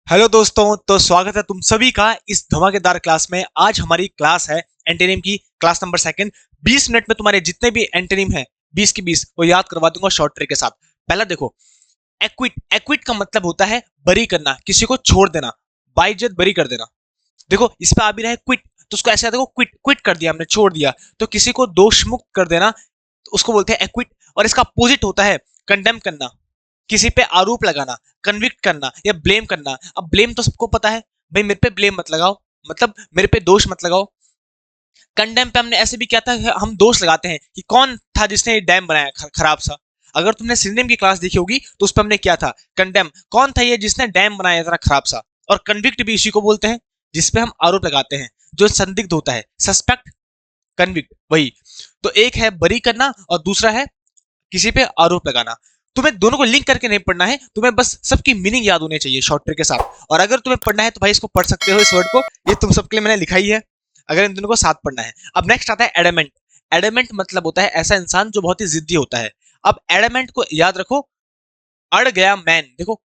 Hello दोस्तों, तो स्वागत है तुम सभी का इस धमाकेदार क्लास में। आज हमारी क्लास है एंटोनिम की, क्लास नंबर सेकंड। 20 मिनट में तुम्हारे जितने भी एंटोनिम हैं 20 की 20 वो याद करवा दूंगा शॉर्ट ट्रिक के साथ। पहला देखो, एक्विट। एक्विट का मतलब होता है बरी करना, किसी को छोड़ देना, बाइज्जत बरी कर देना। देखो इस पे आ भी रहा है क्विट, तो उसको ऐसे देखो, क्विट क्विट कर दिया हमने, छोड़ दिया। तो किसी को दोष मुक्त कर देना, तो उसको बोलते हैं एक्विट। और इसका अपोजिट होता है कंडेम करना, किसी पे आरोप लगाना, कन्विक्ट करना या ब्लेम करना। अब ब्लेम तो सबको पता है भाई, मेरे पे ब्लेम मत लगाओ, मतलब मेरे पे दोष मत लगाओ। कंडेम पे हमने ऐसे भी किया था, हम दोष लगाते हैं कि कौन था जिसने ये डैम बनाया खराब सा। अगर तुमने सिनोनिम की क्लास देखी होगी तो उस पर हमने किया था कंडेम, कौन था ये जिसने डैम बनाया था खराब सा। और कन्विक्ट भी इसी को बोलते हैं, जिसपे हम आरोप लगाते हैं, जो संदिग्ध होता है, सस्पेक्ट, कन्विक्ट, वही। तो एक है बरी करना और दूसरा है किसी पे आरोप लगाना। तुम्हें दोनों को लिंक करके नहीं पढ़ना है, तुम्हें बस सबकी मीनिंग याद होनी चाहिए शॉर्ट ट्रिक के साथ। और अगर तुम्हें पढ़ना है तो भाई इसको पढ़ सकते हो, इस वर्ड को, ये तुम सबके लिए मैंने लिखा ही है, अगर इन दोनों को साथ पढ़ना है। अब नेक्स्ट आता है एडमेंट। एडमेंट मतलब होता है ऐसा इंसान जो बहुत ही जिद्दी होता है। अब एडमेंट को याद रखो, अड़ गया मैन, देखो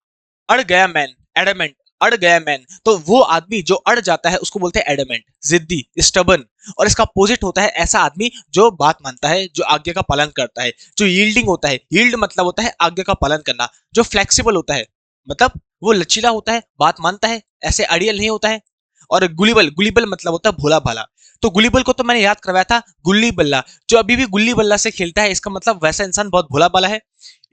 अड़ गया मैन, एडमेंट, अड़ गया मैन। तो वो आदमी जो अड़ जाता है उसको बोलते हैं एडमेंट, जिद्दी, स्टबन। और इसका अपोजिट होता है ऐसा आदमी जो बात मानता है, जो आज्ञा का पालन करता है, जो यील्डिंग होता है। यील्ड मतलब होता है आज्ञा का पालन करना। जो फ्लेक्सिबल होता है मतलब वो लचीला होता है, बात मानता है, ऐसे अड़ियल नहीं होता है। और गुलिबल, गुलिबल मतलब होता है भोला भाला। तो गुलिबल को तो मैंने याद करवाया था गुल्ली बल्ला, जो अभी भी गुल्ली बल्ला से खेलता है, इसका मतलब वैसा इंसान बहुत भोला भाला है।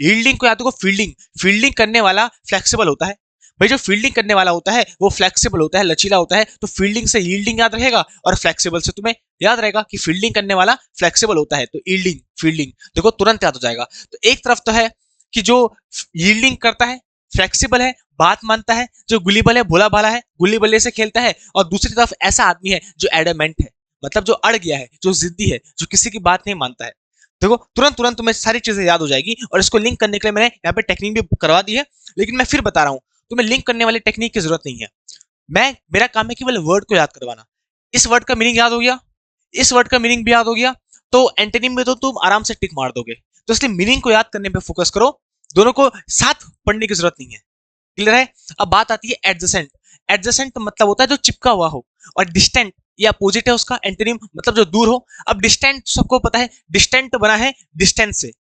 यील्डिंग को याद रखो, फील्डिंग। फील्डिंग करने वाला फ्लेक्सिबल होता है। भाई जो फील्डिंग करने वाला होता है वो फ्लेक्सिबल होता है, लचीला होता है। तो फील्डिंग से यील्डिंग याद रहेगा और फ्लेक्सिबल से तुम्हें याद रहेगा कि फील्डिंग करने वाला फ्लेक्सिबल होता है, तो यील्डिंग, फील्डिंग देखो तुरंत याद हो जाएगा। तो एक तरफ तो है कि जो यील्डिंग करता है, फ्लेक्सिबल है, बात मानता है, जो गुलीबल है, भोला भाला है, गुल्ली बल्ले से खेलता है। और दूसरी तरफ ऐसा आदमी है जो एडमेंट है, मतलब जो अड़ गया है, जो जिद्दी है, जो किसी की बात नहीं मानता है। देखो तुरंत तुरंत तुम्हें सारी चीजें याद हो जाएगी। और इसको लिंक करने के लिए मैंने यहाँ पे टेक्निक भी करवा दी है, लेकिन मैं फिर बता रहा हूँ, तुम्हें लिंक करने वाली टेक्निक की जरूरत नहीं है। मेरा काम है केवल वर्ड को याद करवाना। इस वर्ड का मीनिंग याद हो गया, इस वर्ड का मीनिंग भी याद हो गया, तो एंटोनिम में तो तुम आराम से टिक मार दोगे। तो इसलिए मीनिंग को याद करने पे फोकस करो, दोनों को साथ पढ़ने की जरूरत नहीं है। क्लियर है? अब बात आती है एडजेसेंट। एडजेसेंट मतलब होता है जो चिपका हुआ हो, और डिस्टेंट ये अपोजिट है उसका, एंटोनिम मतलब जो दूर हो। अब डिस्टेंट सबको पता है, डिस्टेंट बना है डिस्टेंस से।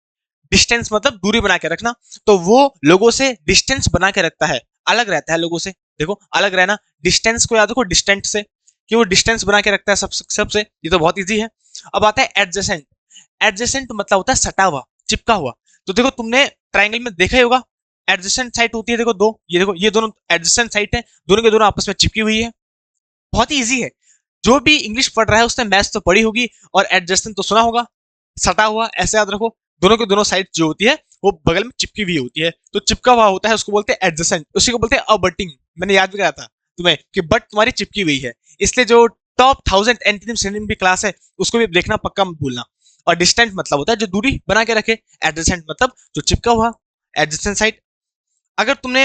डिस्टेंस मतलब दूरी बना के रखना, तो वो लोगों से डिस्टेंस बना के रखता है, अलग रहता है लोगों से। देखो अलग रहना, डिस्टेंस को याद रखो डिस्टेंट से, कि वो डिस्टेंस बना के रखता है सबसे। ये तो बहुत इजी है। अब आता है एडजेसेंट। एडजेसेंट मतलब होता है सटा हुआ, चिपका हुआ। तो देखो तुमने ट्राइंगल में देखा ही होगा, एडजेसेंट साइड होती है, देखो दो, ये देखो ये दोनों एडजेसेंट साइड है, दोनों के दोनों आपस में चिपकी हुई है। बहुत ही इजी है। जो भी इंग्लिश पढ़ रहा है उसने मैथ्स तो पढ़ी होगी और एडजेसेंट तो सुना होगा। सटा हुआ ऐसे याद रखो, दोनों के दोनों साइड जो होती है वो बगल में चिपकी हुई होती है, तो चिपका हुआ होता है उसको बोलते हैं एडजेसेंट। उसी को बोलते हैं अबटिंग। मैंने याद भी कराया था तुम्हें कि बट तुम्हारी चिपकी हुई है, इसलिए जो टॉप 1000 एंटोनिम सिनोनिम की क्लास है उसको भी देखना, पक्का मत भूलना। और डिस्टेंट मतलब होता है जो दूरी बना के रखे, एडजेसेंट मतलब जो चिपका हुआ, एडजेसेंट साइड। अगर तुमने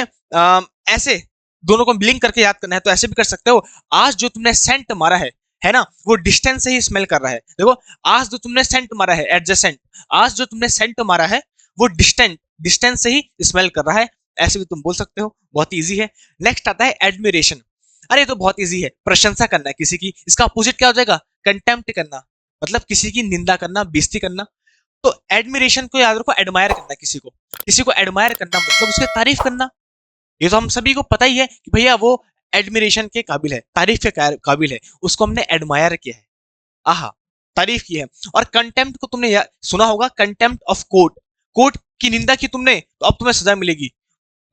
ऐसे दोनों को लिंक करके याद करना है तो ऐसे भी कर सकते हो। आज जो तुमने सेंट मारा है ना, वो डिस्टेंस से ही स्मेल कर रहा है। देखो आज जो तुमने सेंट मारा है एडजेसेंट, आज जो तुमने सेंट मारा है वो डिस्टेंट, डिस्टेंस से ही स्मेल कर रहा है। ऐसे भी तुम बोल सकते हो, बहुत इजी है। नेक्स्ट आता है एडमिरेशन। अरे तो बहुत इजी है, प्रशंसा करना है किसी की। इसका अपोजिट क्या हो जाएगा? कंटेम्प्ट करना, मतलब किसी की निंदा करना, बेइज्जती करना। तो एडमिरेशन को याद रखो, एडमायर करना किसी को। किसी को एडमायर करना मतलब उसकी तारीफ करना। ये तो हम सभी को पता ही है कि भैया वो एडमिरेशन के काबिल है, तारीफ के काबिल है, उसको हमने एडमायर किया है, आहा, तारीफ की है। और कंटेम्प्ट को तुमने सुना होगा, कंटेम्प्ट ऑफ कोर्ट। कोर्ट की निंदा की तुमने तो अब तुम्हें सजा मिलेगी।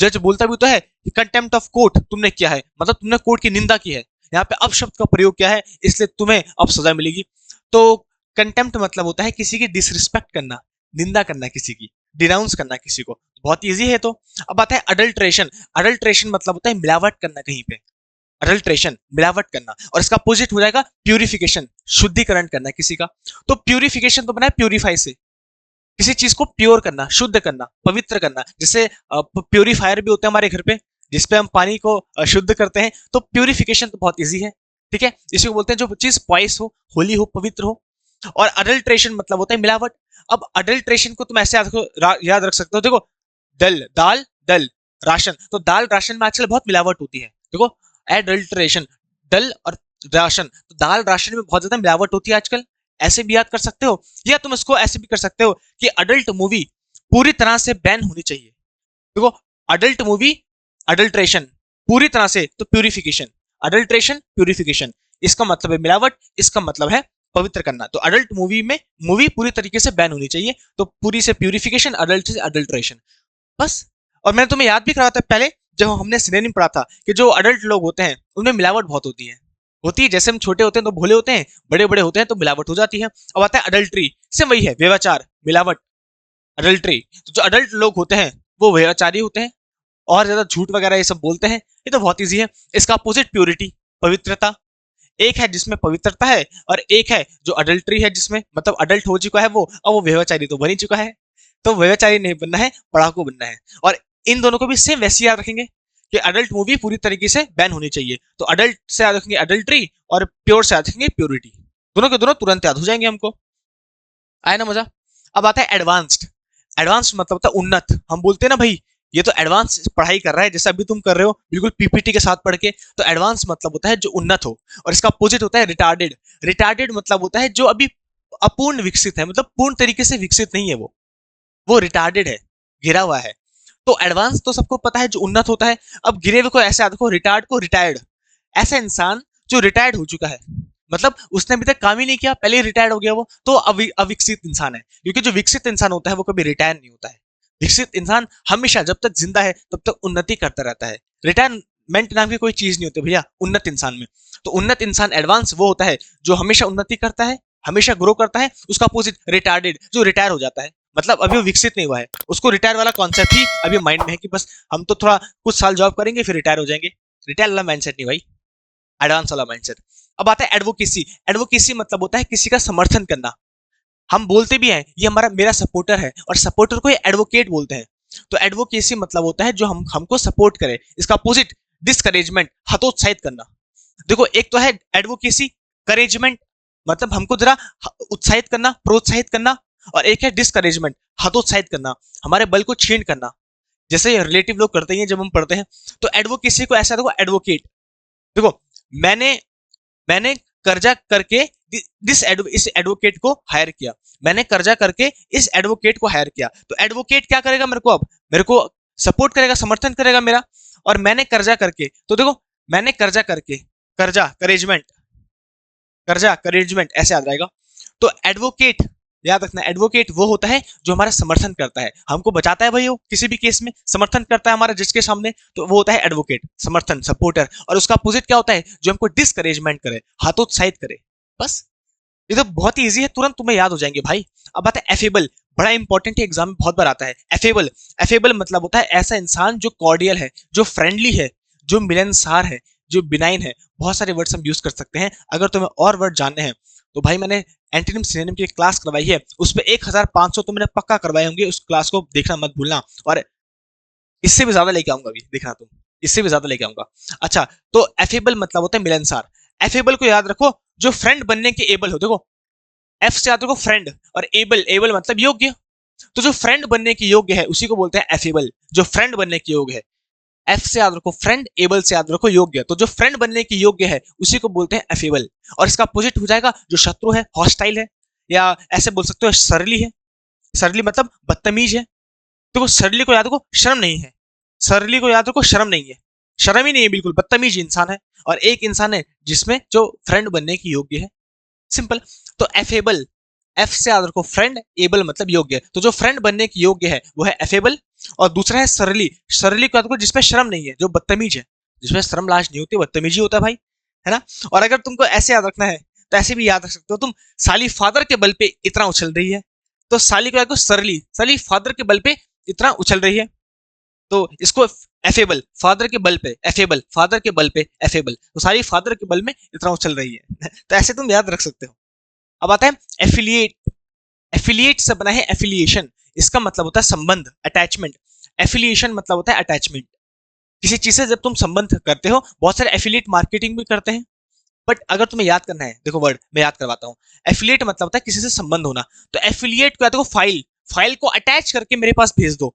जज बोलता भी तो है कि कंटेम्प्ट ऑफ कोर्ट तुमने किया है, मतलब तुमने कोर्ट की निंदा की है। यहाँ पे अपशब्द का प्रयोग किया है, इसलिए तुम्हें अब सजा मिलेगी। तो कंटेम्प्ट मतलब होता है किसी की डिसरिस्पेक्ट करना, निंदा करना किसी की, डिनाउंस करना किसी को। बहुत इजी है। तो अब आता है अडल्ट्रेशन। अडल्ट्रेशन मतलब होता है मिलावट करना कहीं पे, अडल्ट्रेशन मिलावट करना। और इसका अपोजिट हो जाएगा प्यूरिफिकेशन, शुद्धिकरण करना किसी का। तो प्यूरिफिकेशन तो बना है प्यूरिफाई से, किसी चीज को प्योर करना, शुद्ध करना, पवित्र करना। जैसे प्यूरिफायर भी होते हैं हमारे घर पे, जिसपे हम पानी को शुद्ध करते हैं। तो प्यूरिफिकेशन तो बहुत इजी है, ठीक है। इसी को बोलते हैं जो चीज पॉइस हो, होली हो, पवित्र हो। और अडल्ट्रेशन मतलब होता है मिलावट। अब अडल्ट्रेशन को तुम ऐसे याद रख सकते हो, देखो दल, दाल, दल, राशन। तो दाल राशन में आजकल बहुत मिलावट होती है, देखो एडल्ट्रेशन, डल और राशन, तो दाल राशन में बहुत ज्यादा मिलावट होती है आजकल, ऐसे भी याद कर सकते हो। या तुम इसको ऐसे भी कर सकते हो कि अडल्ट मूवी पूरी तरह से बैन होनी चाहिए। देखो अडल्ट मूवी, अडल्ट्रेशन पूरी तरह से, तो प्यूरिफिकेशन, अडल्ट्रेशन प्यूरिफिकेशन, इसका मतलब है मिलावट, इसका मतलब है पवित्र करना। तो अडल्ट मूवी में मूवी पूरी तरीके से बैन होनी चाहिए, तो पूरी से प्यूरिफिकेशन, अडल्ट से अडल्ट्रेशन, बस। और मैंने तुम्हें याद भी कराया था पहले जब हमने सिनोनिम पढ़ा था कि जो अडल्ट लोग होते हैं उनमें मिलावट बहुत होती है। जैसे हम छोटे होते हैं तो भोले होते हैं, बड़े बड़े होते हैं तो मिलावट हो जाती है। अब आता है अडल्ट्री, से वही है, व्यभिचार, मिलावट, अडल्ट्री। तो जो अडल्ट लोग होते हैं वो व्यभिचारी होते हैं और ज्यादा झूठ वगैरह ये सब बोलते हैं। ये तो बहुत ईजी है। इसका अपोजिट प्योरिटी, पवित्रता। एक है जिसमें पवित्रता है और एक है जो अडल्ट्री है, जिसमें मतलब अडल्ट हो चुका है वो, अब वो व्यभिचारी तो बन ही चुका है। तो व्यभिचारी नहीं बनना है, पढ़ाकू बनना है। और इन दोनों को भी सेम वैसे याद रखेंगे कि अडल्ट मूवी पूरी तरीके से बैन होनी चाहिए। तो अडल्ट से याद रखेंगे अडल्ट्री और प्योर से याद रखेंगे प्योरिटी। दोनों के दोनों तुरंत याद हो जाएंगे हमको। आया ना मजा। अब आता है एडवांस्ड। एडवांस्ड मतलब होता है उन्नत। हम बोलते हैं ना भाई ये तो एडवांस पढ़ाई कर रहा है, जैसे अभी तुम कर रहे हो बिल्कुल पीपीटी के साथ पढ़ के। तो एडवांस मतलब होता है जो उन्नत हो, और इसका अपोजिट होता है रिटार्डेड। रिटार्डेड मतलब होता है जो अभी अपूर्ण विकसित है, मतलब पूर्ण तरीके से विकसित नहीं है, वो रिटार्डेड है, गिरा हुआ है। तो एडवांस तो सबको पता है जो उन्नत होता है। अब गिरे हुए को ऐसे देखो, रिटार्ड को रिटायर्ड। ऐसा इंसान जो रिटायर्ड हो चुका है, मतलब उसने अभी तक काम ही नहीं किया, पहले ही रिटायर्ड हो गया, वो तो अविकसित इंसान है। क्योंकि जो विकसित इंसान होता है वो कभी रिटायर नहीं होता है। विकसित इंसान हमेशा जब तक जिंदा है तब तक उन्नति करता रहता है। रिटायरमेंट नाम की कोई चीज नहीं होती भैया उन्नत इंसान में। तो उन्नत इंसान एडवांस वो होता है जो हमेशा उन्नति करता है, हमेशा ग्रो करता है। उसका अपोजिट रिटार्डेड, जो रिटायर हो जाता है, मतलब अभी वो विकसित नहीं हुआ है, उसको रिटायर वाला कॉन्सेप्ट ही अभी माइंड में है कि बस हम तो थोड़ा कुछ साल जॉब करेंगे फिर रिटायर हो जाएंगे। रिटायर वाला माइंडसेट नहीं भाई, एडवांस वाला माइंडसेट। अब आता है एडवोकेसी। एडवोकेसी मतलब होता है किसी का समर्थन करना। हम बोलते भी हैं ये हमारा मेरा सपोर्टर है, और सपोर्टर को एडवोकेट बोलते हैं। तो एडवोकेसी मतलब होता है जो हमको सपोर्ट करे। इसका अपोजिट डिस्करेजमेंट, हतोत्साहित करना। देखो एक तो है एडवोकेसी, करेजमेंट मतलब हमको जरा उत्साहित करना, प्रोत्साहित करना, और एक है डिस्करेजमेंट, हतोत्साहित करना, हमारे बल को छीन करना, जैसे रिलेटिव लोग करते हैं जब हम पढ़ते हैं। तो एडवोकेसी को ऐसा देखो, एडवोकेट। देखो मैंने मैंने कर्जा करके इस एडवोकेट को हायर किया, मैंने कर्जा करके इस एडवोकेट को हायर किया। तो एडवोकेट क्या करेगा मेरे को, अब मेरे को सपोर्ट करेगा, समर्थन करेगा मेरा। और मैंने कर्जा करके, तो देखो मैंने कर्जा करके, कर्जा करेजमेंट, कर्जा करेजमेंट ऐसे याद रहेगा। तो एडवोकेट याद रखना, एडवोकेट वो होता है जो हमारा समर्थन करता है, हमको बचाता है भाई, वो किसी भी केस में समर्थन करता है हमारा जज के सामने, तो वो होता है एडवोकेट, समर्थन, सपोर्टर। और उसका अपोजिट क्या होता है, जो हमको डिस्करेजमेंट करे, हतोत्साहित करे। बस ये तो बहुत ही ईजी है, तुरंत तुम्हें याद हो जाएंगे भाई। अब आता है एफेबल, बड़ा इंपॉर्टेंट है, एग्जाम में बहुत बार आता है एफेबल। एफेबल मतलब होता है ऐसा इंसान जो कॉर्डियल है, जो फ्रेंडली है, जो मिलनसार है, जो बिनाइन है। बहुत सारे वर्ड्स हम यूज कर सकते हैं। अगर तुम्हें और वर्ड जानने हैं तो भाई मैंने एंटोनिम सिनोनिम की क्लास करवाई है, उस पर 1500 तो मैंने पक्का करवाए होंगे, उस क्लास को देखना मत भूलना। और इससे भी ज्यादा लेके आऊंगा अभी, देखना तुम, इससे भी ज्यादा लेके आऊंगा। अच्छा, तो एफेबल मतलब होता है मिलनसार। एफेबल को याद रखो जो फ्रेंड बनने के एबल हो। देखो एफ से याद रखो फ्रेंड, और एबल, एबल मतलब योग्य। तो जो फ्रेंड बनने के योग्य है उसी को बोलते हैं एफेबल, जो फ्रेंड बनने के योग्य है। एफ से याद रखो फ्रेंड, एबल से याद रखो योग्य। तो जो फ्रेंड बनने की योग्य है उसी को बोलते हैं एफेबल। और इसका अपोजिट हो जाएगा जो शत्रु है, हॉस्टाइल है, या ऐसे बोल सकते हो सरली है। सरली मतलब बदतमीज है। तो सरली को याद रखो शर्म नहीं है, सरली को याद रखो शर्म नहीं है, शर्म ही नहीं है, बिल्कुल बदतमीज इंसान है। और एक इंसान है जिसमें जो फ्रेंड बनने की योग्य है, सिंपल। तो एफेबल, एफ से याद रखो फ्रेंड, एबल मतलब योग्य। तो जो फ्रेंड बनने की योग्य है वो है एफेबल। और दूसरा है सरली, सरली को याद रखो जिसमें शर्म नहीं है, जो बदतमीज है, जिसमें शर्म लाज नहीं होती, बदतमीजी होता है भाई, है ना। और अगर तुमको ऐसे याद रखना है तो ऐसे भी याद रख सकते हो तुम, साली फादर के बल पे इतना उछल रही है, तो साली को याद रखो सरली, साली फादर के बल पे इतना उछल रही है, तो इसको एफेबल, फादर के बल पे एफेबल, फादर के बल पे एफेबल, तो सारी फादर के बल में इतना उछल रही है। तो ऐसे तुम याद रख सकते हो। अब आता है एफिलिएट। एफिलिएट से बना है एफिलिएशन, इसका मतलब होता है संबंध, अटैचमेंट। एफिलिएशन मतलब होता है अटैचमेंट। किसी चीज से जब तुम संबंध करते हो, बहुत सारे एफिलिएट मार्केटिंग भी करते हैं, बट अगर तुम्हें याद करना है, देखो वर्ड मैं याद करवाता हूँ। एफिलिएट मतलब होता है किसी से संबंध होना। तो एफिलिएट को देखो फाइल, फाइल को अटैच करके मेरे पास भेज दो,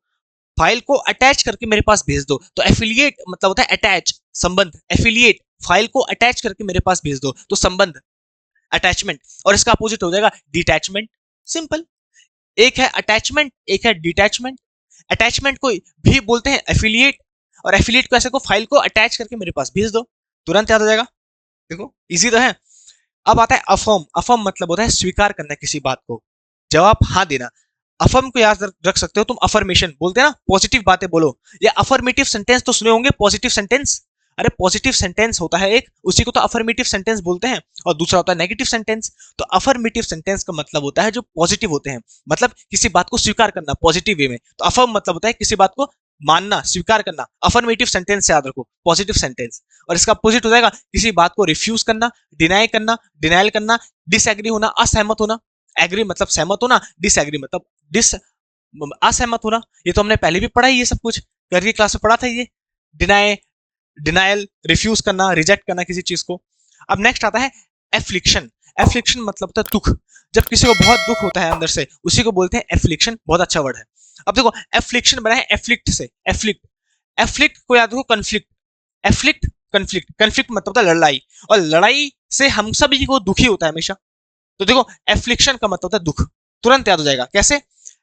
फाइल को अटैच करके मेरे पास भेज दो। तो एफिलिएट मतलब होता है अटैच, संबंध, एफिलिएट, फाइल को अटैच करके मेरे पास भेज दो, तो संबंध, अटैचमेंट। और इसका अपोजिट हो जाएगा डिटैचमेंट। सिंपल। एक है अटैचमेंट, एक है डिटैचमेंट। अटैचमेंट को भी बोलते हैं एफिलिएट, और एफिलिएट को ऐसे को फाइल को अटैच करके मेरे पास भेज दो, तुरंत याद हो जाएगा। देखो इजी तो है। अब आता है अफर्म। अफर्म मतलब होता है स्वीकार करना किसी बात को, जवाब हाँ देना। अफर्म को याद रख सकते हो तुम, अफर्मेशन बोलते हैं ना, पॉजिटिव बातें बोलो, या अफर्मेटिव सेंटेंस तो सुने होंगे, पॉजिटिव सेंटेंस। अरे पॉजिटिव सेंटेंस होता है एक, उसी को तो अफर्मेटिव सेंटेंस बोलते हैं, और दूसरा होता है नेगेटिव सेंटेंस। तो अफर्मेटिव सेंटेंस का मतलब होता है जो पॉजिटिव होते हैं, मतलब किसी बात को स्वीकार करना पॉजिटिव वे में। तो अफर्म मतलब होता है किसी बात को मानना, स्वीकार करना। अफर्मेटिव सेंटेंस से याद रखो, पॉजिटिव सेंटेंस। और इसका अपोजिट हो जाएगा किसी बात को रिफ्यूज करना, डिनाई करना, डिनाइल करना, डिसएग्री होना, असहमत होना। एग्री मतलब सहमत होना, डिसएग्री मतलब डिस असहमत होना। ये तो हमने पहले भी पढ़ा है, ये सब कुछ घर की क्लास में पढ़ा था ये। डिनाई, डिनाइल, रिफ्यूज करना, रिजेक्ट करना किसी चीज को। अब नेक्स्ट आता है एफ्लिक्शन। एफ्लिक्शन मतलब होता है दुख। जब किसी को बहुत दुख होता है अंदर से, उसी को बोलते हैं एफ्लिक्शन। बहुत अच्छा वर्ड है। अब देखो एफ्लिक्शन बना है एफ्लिक्ट से, एफ्लिक्ट। एफ्लिक्ट को याद रखो कंफ्लिक्ट, एफ्लिक्ट कंफ्लिक्ट। कंफ्लिक्ट मतलब होता है लड़ाई, और लड़ाई से हम सभी को दुखी होता है हमेशा। तो देखो एफ्लिक्शन का मतलब होता है दुख, तुरंत याद हो जाएगा। कैसे?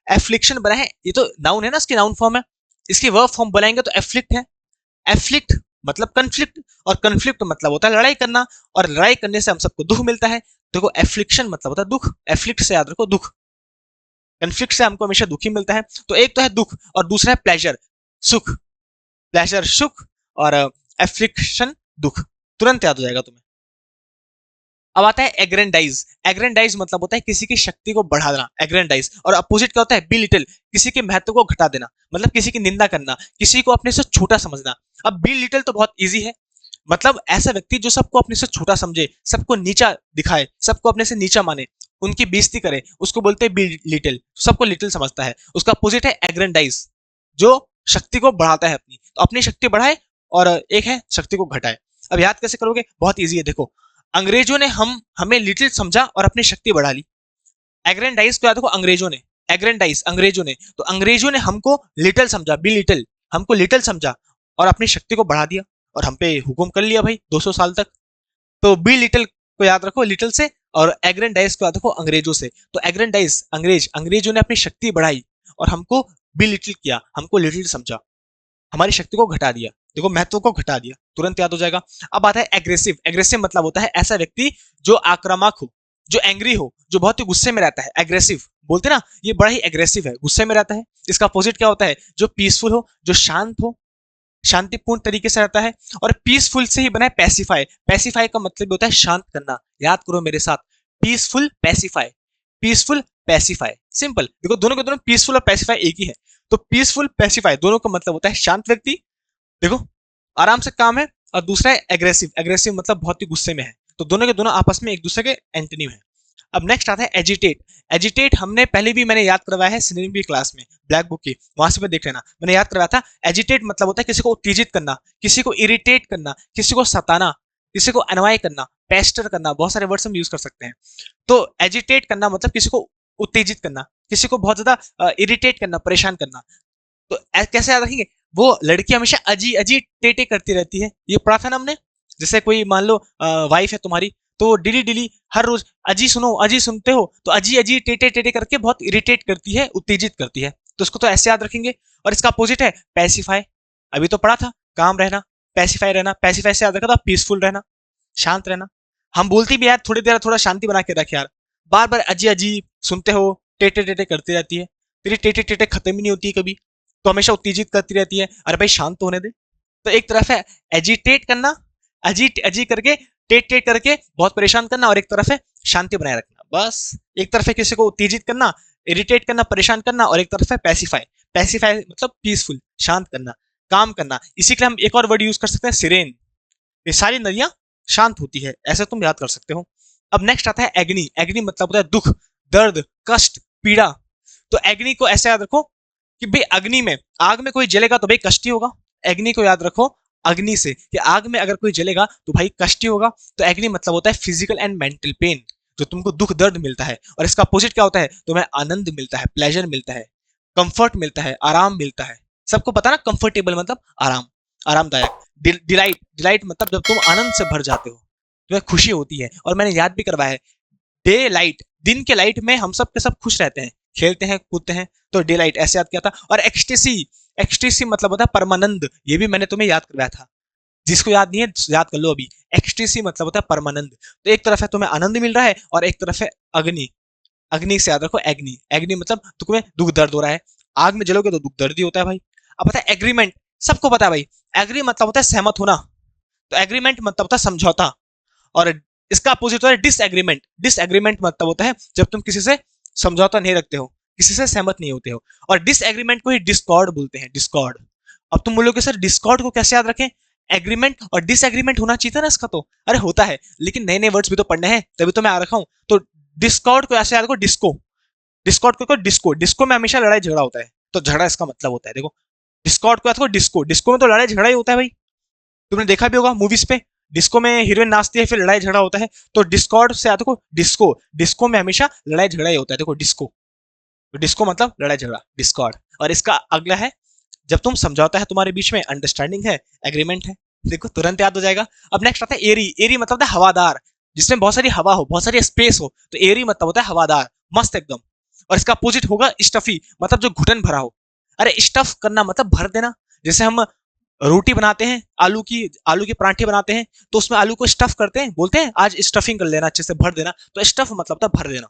एफ्लिक्शन बना है, ये तो नाउन है ना, इसकी नाउन फॉर्म है, इसकी वर्ब फॉर्म बनाएंगे तो एफ्लिक्ट है। एफ्लिक्ट मतलब कंफ्लिक्ट, और कंफ्लिक्ट मतलब होता है लड़ाई करना, और लड़ाई करने से हम सबको दुख मिलता है। देखो एफ्लिक्शन मतलब होता है दुख, एफ्लिक्ट से याद रखो दुख, कंफ्लिक्ट से हमको हमेशा दुखी मिलता है। तो एक तो है दुख, और दूसरा है प्लेजर, सुख। प्लेजर सुख, और एफ्लिक्शन दुख, तुरंत याद हो जाएगा तुम्हें। अब आता है एग्रेंडाइज। एग्रेंडाइज मतलब होता है किसी की शक्ति को बढ़ाना, एग्रेंडाइज। और अपोजिट क्या होता है? बिलिटल, किसी के महत्व को घटा देना, मतलब किसी की निंदा करना, किसी को अपने से छोटा समझना। अब बिलिटल तो बहुत इजी है, मतलब ऐसा व्यक्ति जो सबको अपने से छोटा समझे, सबको नीचा दिखाए, सबको अपने से नीचा माने, उनकी बेइज्जती करे, उसको बोलते हैं बिलिटल, सबको लिटिल समझता है। उसका अपोजिट है एग्रेंडाइज, जो शक्ति को बढ़ाता है अपनी, तो अपनी शक्ति बढ़ाए, और एक है शक्ति को घटाए। अब याद कैसे करोगे? बहुत इजी है। देखो अंग्रेजों ने हमें लिटिल समझा और अपनी शक्ति बढ़ा ली। एग्रेंडाइज को याद रखो, अंग्रेजों ने, एग्रेंडाइज अंग्रेजों ने, तो अंग्रेजों ने हमको लिटिल समझा, बी लिटिल, हमको लिटिल समझा और अपनी शक्ति को बढ़ा दिया, और हम पे हुकुम कर लिया भाई 200 साल तक। तो बी लिटिल को याद रखो लिटिल से, और एग्रेंडाइज को याद रखो अंग्रेजों से। तो एग्रेंडाइज अंग्रेज, अंग्रेजों ने अपनी शक्ति बढ़ाई और हमको बी लिटिल किया, हमको लिटिल समझा, हमारी शक्ति को घटा दिया, देखो महत्व को घटा दिया, तुरंत याद हो जाएगा। अब आता है एग्रेसिव। एग्रेसिव मतलब होता है ऐसा व्यक्ति जो आक्रामक हो, जो एंग्री हो, जो बहुत ही गुस्से में रहता है। एग्रेसिव बोलते ना, ये बड़ा ही एग्रेसिव है, गुस्से में रहता है। इसका अपोजिट क्या होता है? जो पीसफुल हो, जो शांत हो, शांतिपूर्ण तरीके से रहता है। और पीसफुल से ही बना है पैसिफाई। पैसिफाई का मतलब होता है शांत करना। याद करो मेरे साथ, peaceful pacify, peaceful pacify. Simple. देखो दोनों के दोनों पीसफुल और पैसिफाई एक ही है। तो पीसफुल पैसिफाई दोनों का मतलब होता है शांत व्यक्ति, देखो आराम से काम है, और दूसरा है एग्रेसिव। एग्रेसिव मतलब बहुत ही गुस्से में है। तो दोनों के दोनों आपस में एक दूसरे के एंटोनिम है। अब नेक्स्ट आता है एजिटेट। एजिटेट हमने पहले भी मैंने याद करवाया है सिनोनिम की क्लास में, ब्लैक बुक की, वहां से देख लेना, मैंने याद करवाया था। एजिटेट मतलब होता है किसी को उत्तेजित करना, किसी को इरिटेट करना, किसी को सताना, किसी को अनवाय करना, पेस्टर करना, बहुत सारे वर्ड्स हम यूज कर सकते हैं। तो एजिटेट करना मतलब किसी को उत्तेजित करना, किसी को बहुत ज्यादा इरिटेट करना, परेशान करना। तो कैसे याद रखेंगे? वो लड़की हमेशा अजी अजी टेटे करती रहती है, ये पढ़ा था ना हमने। जैसे कोई मान लो वाइफ है तुम्हारी, तो डिली डिली हर रोज अजी सुनो, अजी सुनते हो, तो अजी अजी टेटे टेटे करके बहुत इरिटेट करती है, उत्तेजित करती है। तो उसको तो ऐसे याद रखेंगे। और इसका अपोजिट है पैसिफाई, अभी तो पढ़ा था, काम रहना, पैसिफाई रहना। पैसिफाई से याद रखा था पीसफुल रहना, शांत रहना। हम बोलती भी यार थोड़ी देर थोड़ा शांति बना के रख यार, बार बार अजी अजी सुनते हो, टेटे टेटे करती रहती है, तेरी टेटे टेटे खत्म ही नहीं होती कभी, तो हमेशा उत्तेजित करती रहती है। अरे भाई शांत तो होने दे। तो एक तरफ है एजिटेट करना, अजी अजी करके, टेट टेट करके बहुत परेशान करना, और एक तरफ है शांति बनाए रखना। बस एक तरफ है किसी को उत्तेजित करना, इरिटेट करना, परेशान करना, और एक तरफ है पैसिफाई। पैसिफाई मतलब पीसफुल, शांत करना, काम करना। इसी के लिए हम एक और वर्ड यूज कर सकते हैं, सिरेन। ये सारी नदियां शांत होती है, ऐसे तुम याद कर सकते हो। अब नेक्स्ट आता है एग्नि। एग्नि मतलब होता है दुख, दर्द, कष्ट, पीड़ा। तो एग्नि को ऐसे याद रखो कि भाई अग्नि में, आग में कोई जलेगा तो भाई कष्ट ही होगा। एग्नि को याद रखो अग्नि से, कि आग में अगर कोई जलेगा तो भाई कष्ट ही होगा। तो एग्नि मतलब होता है फिजिकल एंड मेंटल पेन, जो तुमको दुख दर्द मिलता है। और इसका अपोजिट क्या होता है? तुम्हें आनंद मिलता है, प्लेजर मिलता है, कंफर्ट मिलता है, आराम मिलता है। सबको पता ना, कंफर्टेबल मतलब आराम, आरामदायक। डिलाइट, डिलाइट मतलब जब तुम आनंद से भर जाते हो, तुम्हें खुशी होती है। और मैंने याद भी करवाया है, डे लाइट, दिन के लाइट में हम सब के सब खुश रहते हैं, खेलते हैं, कूदते हैं, तो डे लाइट ऐसे याद किया था। और एक्सटेसी, एक्सटेसी मतलब होता है परमानंद, ये भी मैंने तुम्हें याद करवाया था। जिसको याद नहीं है याद कर लो अभी। एक्सटेसी मतलब होता है परमानंद। तो एक तरफ है तुम्हें आनंद मिल रहा है और एक तरफ है अग्नि। अग्नि से याद रखो एग्नि, एग्नि मतलब तुम्हें दुख दर्द हो रहा है, आग में जलोगे तो दुख दर्द ही होता है भाई। अब पता है एग्रीमेंट, सबको पता है भाई, एग्री मतलब होता है सहमत होना, तो एग्रीमेंट मतलब होता है समझौता। और इसका अपोजिट होता है डिसएग्रीमेंट, डिसएग्रीमेंट मतलब होता है जब तुम किसी से समझौता नहीं रखते हो, किसी से सहमत नहीं होते हो। और डिसएग्रीमेंट को ही डिस्कॉर्ड बोलते हैं, डिस्कॉर्ड। अब तुम बोलोगे सर डिस्कॉर्ड को कैसे याद रखें, एग्रीमेंट और डिसएग्रीमेंट होना चाहिए था ना इसका, तो अरे होता है, लेकिन नए नए वर्ड्स भी तो पढ़ने हैं, तभी तो मैं आ रखा हूं। तो डिस्कॉर्ड को ऐसे याद रखो, डिस्को, डिस्कॉर्ड को डिस्को, डिस्को में हमेशा लड़ाई झगड़ा होता है, तो झगड़ा इसका मतलब होता है। देखो डिस्कॉर्ड को याद रखो, डिस्को, डिस्को में तो लड़ाई झगड़ा ही होता है भाई, तुमने देखा भी होगा मूवीज पे, डिस्को में हीरोइन नाचती है फिर लड़ाई झगड़ा होता है। तो डिस्कॉर्ड से याद रखो डिस्को, डिस्को में हमेशा लड़ाई झगड़ा ही होता है। देखो डिस्को, तो डिस्को मतलब लड़ाई झगड़ा, डिस्कॉर्ड। और इसका अगला है जब तुम समझौता है तुम्हारे बीच में, अंडरस्टैंडिंग है, एग्रीमेंट है। देखो तुरंत याद हो जाएगा। अब नेक्स्ट आता है एरी, एरी मतलब होता है हवादार, जिसमें बहुत सारी हवा हो, बहुत सारी स्पेस हो, तो एरी मतलब होता है हवादार, मस्त एकदम। और इसका अपोजिट होगा स्टफी, मतलब जो घुटन भरा हो। अरे स्टफ करना मतलब भर देना, जैसे हम रोटी बनाते हैं, आलू की पराठे बनाते हैं, तो उसमें आलू को स्टफ करते हैं, बोलते हैं आज स्टफिंग कर लेना, अच्छे से भर देना, तो स्टफ मतलब होता है भर देना।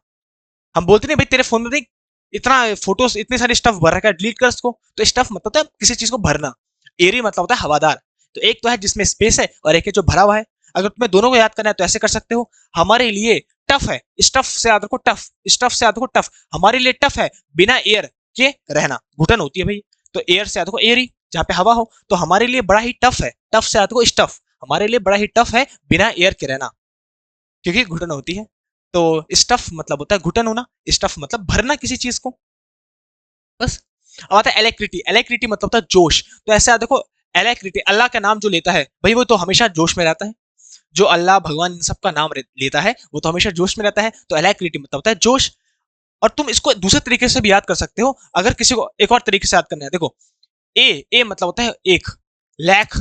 हम बोलते नहीं भाई तेरे फोन में देख इतना फोटोज, इतने सारे स्टफ भर रखा है, डिलीट कर इसको, तो स्टफ मतलब होता है किसी चीज को भरना। एरी मतलब होता है हवादार। तो एक तो है जिसमें स्पेस है और एक है जो भरा हुआ है। अगर तुम्हें दोनों को याद करना है तो ऐसे कर सकते हो, हमारे लिए टफ है, स्टफ से याद रखो टफ, स्टफ से याद रखो टफ, हमारे लिए टफ है बिना एयर के रहना, घुटन होती है भाई, तो एयर से याद रखो एरी, जहां पे हवा हो। तो हमारे लिए बड़ा ही टफ है, टफ से याद रखो स्टफ, हमारे लिए बड़ा ही टफ है बिना एयर के रहना, क्योंकि घुटन होती है। तो स्टफ मतलब होता है घुटन होना, स्टफ मतलब भरना किसी चीज को, बस। अब आता है एलेक्ट्रिटी, एलेक्ट्रिटी मतलब होता है जोश। तो ऐसे याद देखो, एलेक्ट्रिटी अल्लाह का नाम जो लेता है भाई वो तो हमेशा जोश में रहता है, जो अल्लाह भगवान इन सब का नाम लेता है वो तो हमेशा जोश में रहता है। तो एलेक्ट्रिटी मतलब होता है जोश। और तुम इसको दूसरे तरीके से भी याद कर सकते हो, अगर किसी को एक और तरीके से याद करना है, देखो ए मतलब होता है एक, लैख,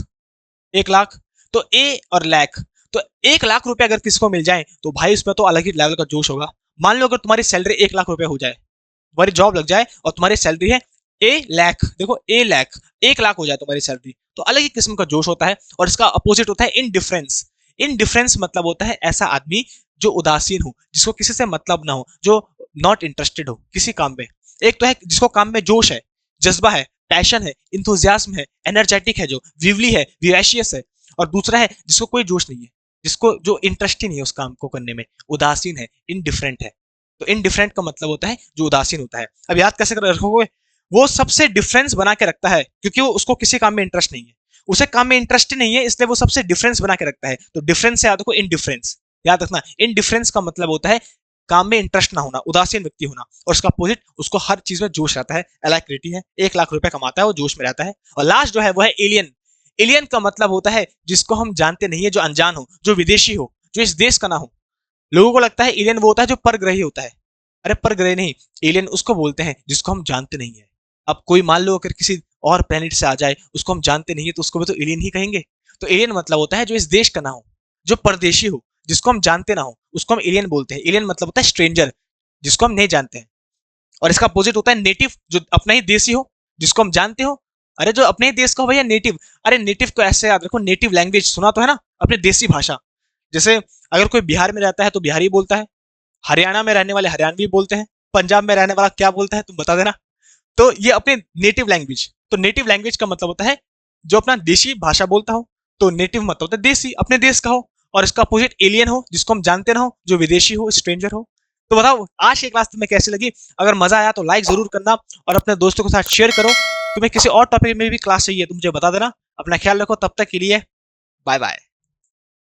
1 लाख, तो ए और लैख, तो 1 लाख रुपए अगर किसी को मिल जाए तो भाई उसमें तो अलग ही लेवल का जोश होगा। मान लो अगर तुम्हारी सैलरी 1 लाख रुपए हो जाए, तुम्हारी जॉब लग जाए और तुम्हारी सैलरी है A लाख, देखो A लाख, 1 लाख हो जाए तुम्हारी सैलरी, तो अलग ही किस्म का जोश होता है। और इसका अपोजिट होता है इनडिफरेंस। इनडिफरेंस मतलब होता है ऐसा आदमी जो उदासीन हो, जिसको किसी से मतलब ना हो, जो नॉट इंटरेस्टेड हो किसी काम में। एक तो है जिसको काम में जोश है, जज्बा है, पैशन है, इंथुजियाज्म है, एनर्जेटिक है, जो विवली है, विवेशियस है। और दूसरा है जिसको कोई जोश नहीं है, जिसको जो इंटरेस्ट ही नहीं है उस काम को करने में, उदासीन है, इनडिफरेंट है। तो इनडिफरेंट का मतलब होता है जो उदासीन होता है। अब याद कैसे कर रखोगे, वो सबसे डिफरेंस बना के रखता है, क्योंकि वो उसको किसी काम में इंटरेस्ट नहीं है, उसे काम में इंटरेस्ट ही नहीं है, इसलिए वो सबसे डिफरेंस बना के रखता है। तो डिफरेंस से याद रखो इनडिफरेंस, याद रखना इनडिफरेंस का मतलब होता है काम में इंटरेस्ट ना होना, उदासीन व्यक्ति होना। और उसका अपोजिट, उसको हर चीज में जोश रहता है, एलाक्रिटी है, 1 लाख रुपए कमाता है, वो जोश में रहता है। और लास्ट जो है वो है एलियन। एलियन का मतलब होता है जिसको हम जानते नहीं है, जो अनजान हो, जो विदेशी हो, जो इस देश का ना हो। लोगों को लगता है एलियन वो होता है जो परग्रही होता है, अरे परग्रही नहीं, एलियन उसको बोलते हैं जिसको हम जानते नहीं है। अब कोई मान लो अगर किसी और प्लेनेट से आ जाए, उसको हम जानते नहीं है, तो उसको भी तो एलियन ही कहेंगे। तो एलियन मतलब होता है जो इस देश का ना हो, जो परदेशी हो, जिसको हम जानते ना हो, उसको हम एलियन बोलते हैं। एलियन मतलब होता है स्ट्रेंजर, जिसको हम नहीं जानते हैं। और इसका अपोजिट होता है नेटिव, जो अपना ही देशी हो, जिसको हम जानते हो। अरे जो अपने ही देश का हो भैया नेटिव। अरे नेटिव को ऐसे याद रखो, नेटिव लैंग्वेज सुना तो है ना, अपने देसी भाषा। जैसे अगर कोई बिहार में रहता है तो बिहारी बोलता है, हरियाणा में रहने वाले हरियाणवी बोलते हैं, पंजाब में रहने वाला क्या बोलता है तुम बता देना। तो ये अपने नेटिव लैंग्वेज, तो नेटिव लैंग्वेज का मतलब होता है जो अपना देशी भाषा बोलता हो। तो नेटिव मतलब होता है देसी, अपने देश का हो। और इसका अपोजिट एलियन हो, जिसको हम जानते ना हो, जो विदेशी हो, स्ट्रेंजर हो। तो बताओ आज की क्लास तुम्हें कैसी लगी? अगर मजा आया तो लाइक जरूर करना और अपने दोस्तों के साथ शेयर करो। तुम्हें किसी और टॉपिक में भी क्लास चाहिए तो मुझे बता देना। अपना ख्याल रखो, तब तक के लिए बाय बाय।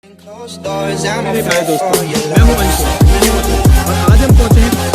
मेरे प्यारे दोस्तों, मैं हूं अंशु और आज हम पहुंचे हैं